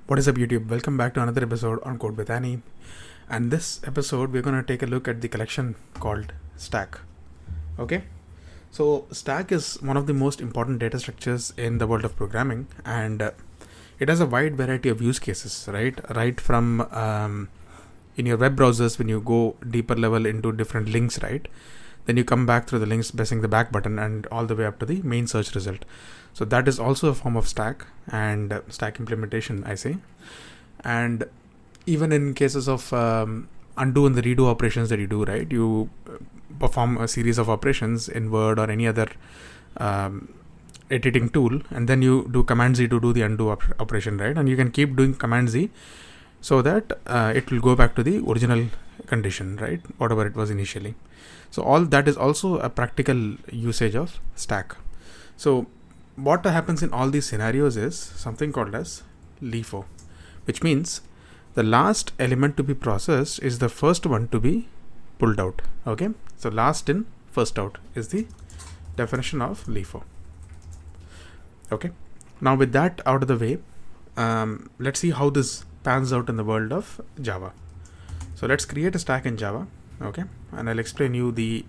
What is up, YouTube? Welcome back to another episode on Code with Annie. And this episode, we're going to take a look at the collection called stack. Okay, so stack is one of the most important data structures in the world of programming, and it has a wide variety of use cases, right? Right from in your web browsers, when you go deeper level into different links, right? Then you come back through the links pressing the back button and all the way up to the main search result. So that is also a form of stack and stack implementation, I say. And even in cases of undo and the redo operations that you do, right? You perform a series of operations in Word or any other editing tool, and then you do Command Z to do the undo operation, right? And you can keep doing Command Z so that it will go back to the original condition, right? Whatever it was initially. So all that is also a practical usage of stack. So what happens in all these scenarios is something called as LIFO, which means the last element to be processed is the first one to be pulled out. Okay, so last in, first out is the definition of LIFO. Okay, now with that out of the way, let's see how this pans out in the world of Java. So let's create a stack in Java. Okay, and I'll explain you the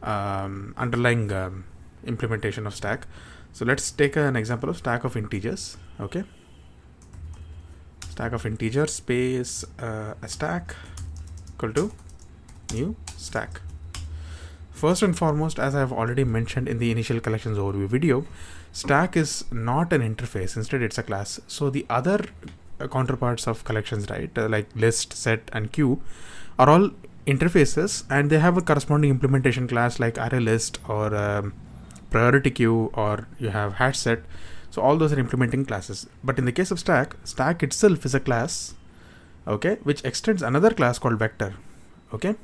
underlying implementation of stack. So let's take an example of stack of integers. Okay, stack of integers space a stack equal to new stack. First and foremost, as I have already mentioned in the initial collections overview video, stack is not an interface, instead it's a class. So the other counterparts of collections, right, like list, set and queue, are all interfaces, and they have a corresponding implementation class like array list or priority queue, or you have hash set. So all those are implementing classes. But in the case of stack itself is a class, okay, which extends another class called vector. Okay,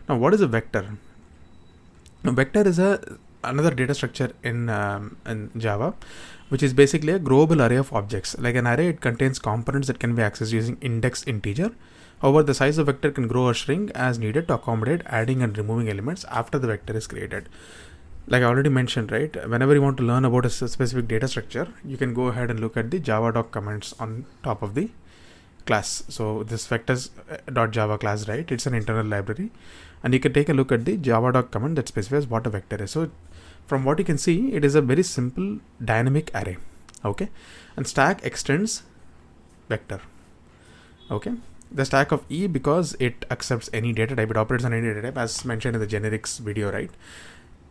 now what is a vector? A vector is another data structure in Java, which is basically a growable array of objects. Like an array, it contains components that can be accessed using index integer. However, the size of vector can grow or shrink as needed to accommodate adding and removing elements after the vector is created. Like I already mentioned, right, whenever you want to learn about a specific data structure, you can go ahead and look at the java.doc comments on top of the class. So this vectors.java class, right, it's an internal library, and you can take a look at the java.doc comment that specifies what a vector is. So from what you can see, it is a very simple dynamic array. Okay, and stack extends vector. Okay, the stack of E, because it accepts any data type, it operates on any data type, as mentioned in the generics video, right?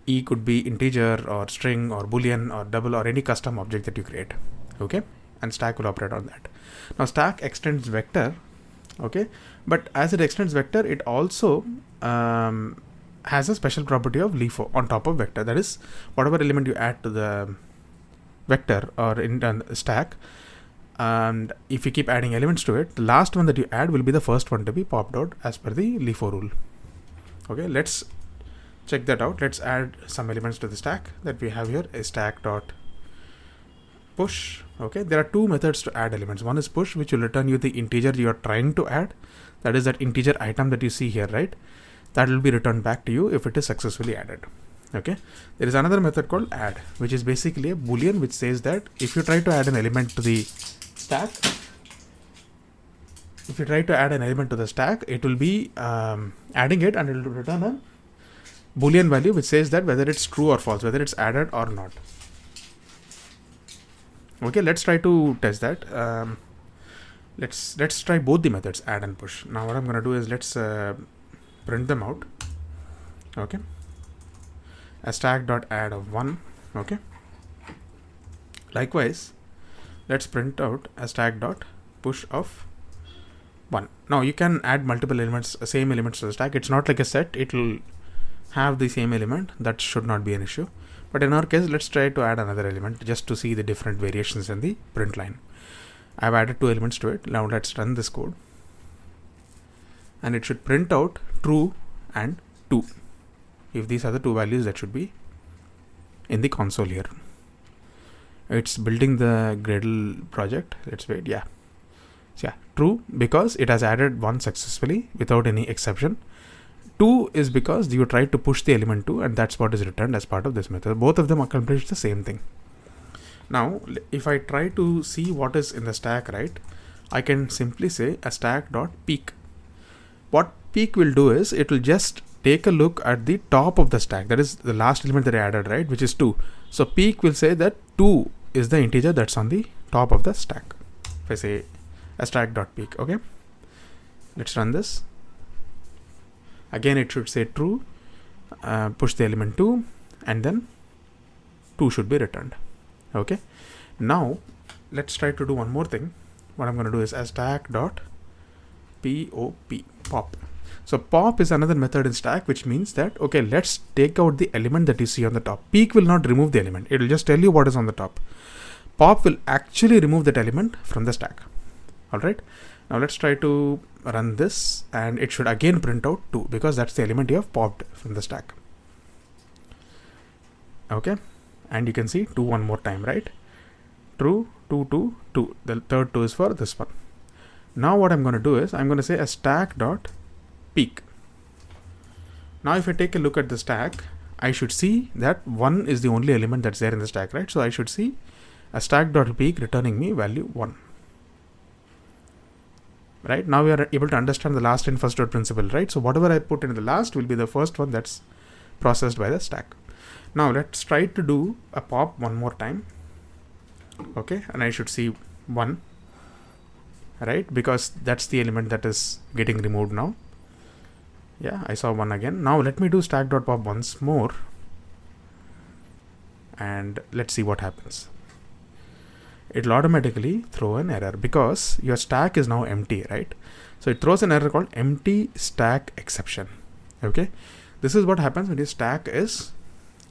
E could be integer or string or boolean or double or any custom object that you create. Okay, and stack will operate on that. Now stack extends vector. Okay, but as it extends vector, it also has a special property of LIFO on top of vector. That is, whatever element you add to the vector or in the stack, and if you keep adding elements to it, the last one that you add will be the first one to be popped out as per the LIFO rule. Okay, let's check that out. Let's add some elements to the stack that we have here, a stack.push. Okay, there are two methods to add elements. One is push, which will return you the integer you are trying to add. That is that integer item that you see here, right? That will be returned back to you if it is successfully added. Okay, there is another method called add, which is basically a boolean, which says that if you try to add an element to the stack, it will be adding it, and it will return a boolean value which says that whether it's true or false, whether it's added or not. Okay, let's try to test that. Let's try both the methods, add and push. Now what I'm going to do is let's print them out. Okay, a stack.add of 1. Okay, likewise let's print out a stack.push of 1. Now you can add multiple elements, same elements to the stack. It's not like a set, it will have the same element. That should not be an issue. But in our case, let's try to add another element just to see the different variations in the print line. I've added 2 elements to it. Now let's run this code, and it should print out true and 2. If these are the 2 values that should be in the console here. It's building the Gradle project. Let's wait. Yeah. So yeah, true because it has added 1 successfully without any exception. 2 is because you tried to push the element 2, and that's what is returned as part of this method. Both of them accomplish the same thing. Now, if I try to see what is in the stack, right, I can simply say a stack.peek. What peek will do is it will just take a look at the top of the stack. That is the last element that I added, right? Which is 2. So peek will say that 2 is the integer that's on the top of the stack. If I say a stack.peek, okay. Let's run this. Again, it should say true, push the element 2, and then 2 should be returned. Okay. Now let's try to do one more thing. What I'm going to do is a stack.pop. Pop. So pop is another method in stack, which means that, okay, let's take out the element that you see on the top. Peek will not remove the element. It will just tell you what is on the top. Pop will actually remove that element from the stack. All right. Now let's try to run this, and it should again print out 2 because that's the element you have popped from the stack. Okay. And you can see 2 one more time, right? True, 2, 2, 2. The third 2 is for this one. Now what I'm going to do is I'm going to say a stack.peek. Now if I take a look at the stack, I should see that 1 is the only element that's there in the stack, right? So I should see a stack.peek returning me value 1. Right? Now we are able to understand the last in first out principle, right? So whatever I put in the last will be the first one that's processed by the stack. Now let's try to do a pop one more time. Okay, and I should see 1, right? Because that's the element that is getting removed now. Yeah, I saw 1 again. Now let me do stack.pop once more, and let's see what happens. It'll automatically throw an error because your stack is now empty, right? So it throws an error called empty stack exception. Okay, this is what happens when your stack is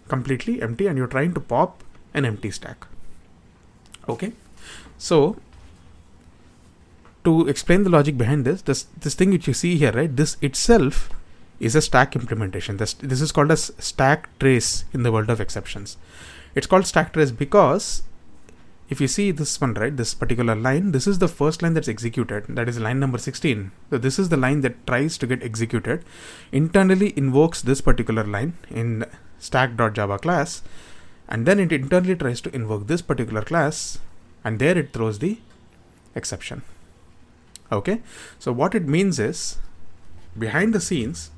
completely empty and you're trying to pop an empty stack. Okay, so to explain the logic behind this thing which you see here, right? This itself is a stack implementation. This is called as stack trace in the world of exceptions. It's called stack trace because if you see this one, right, this particular line, this is the first line that's executed. That is line number 16. So this is the line that tries to get executed. Internally invokes this particular line in stack.java class, and then it internally tries to invoke this particular class, and there it throws the exception. Okay, so what it means is behind the scenes,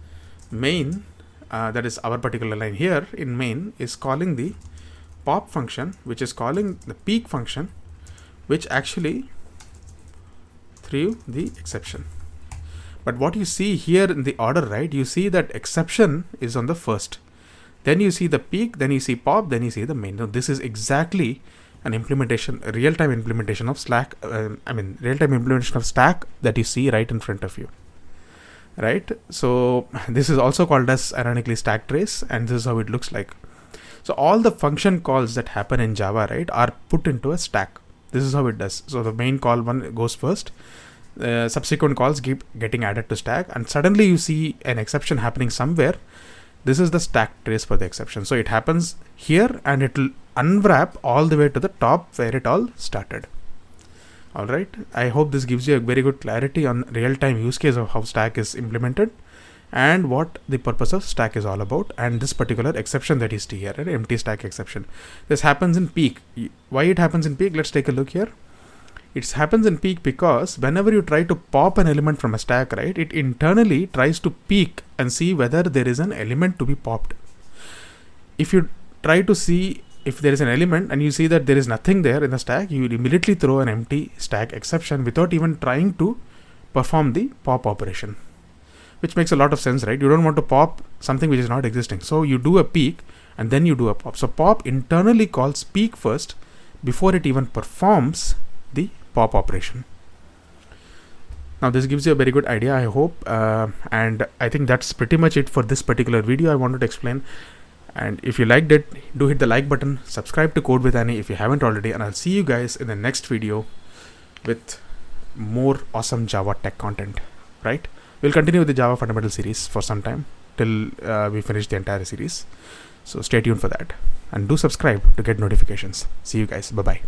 main, that is our particular line here in main, is calling the pop function, which is calling the peek function, which actually threw the exception. But what you see here in the order, right, you see that exception is on the first, then you see the peek, then you see pop, then you see the main. Now this is exactly an implementation, a real-time implementation of real-time implementation of stack that you see right in front of you, right? So this is also called as ironically stack trace, and this is how it looks like. So all the function calls that happen in Java, right, are put into a stack. This is how it does. So the main call one goes first, subsequent calls keep getting added to stack, and suddenly you see an exception happening somewhere. This is the stack trace for the exception. So it happens here and it will unwrap all the way to the top where it all started. All right. I hope this gives you a very good clarity on real-time use case of how stack is implemented and what the purpose of stack is all about, and this particular exception that is here, an empty stack exception. This happens in peek. Why it happens in peek? Let's take a look here. It happens in peek because whenever you try to pop an element from a stack, right, it internally tries to peek and see whether there is an element to be popped. If you try to see if there is an element and you see that there is nothing there in the stack, you immediately throw an empty stack exception without even trying to perform the pop operation, which makes a lot of sense, right? You don't want to pop something which is not existing. So you do a peek and then you do a pop. So pop internally calls peek first before it even performs the pop operation. Now this gives you a very good idea, I hope, and I think that's pretty much it for this particular video I wanted to explain. And if you liked it, do hit the like button, subscribe to Code with Ani if you haven't already, and I'll see you guys in the next video with more awesome Java tech content, right? We'll continue with the Java fundamental series for some time till we finish the entire series. So stay tuned for that and do subscribe to get notifications. See you guys. Bye-bye.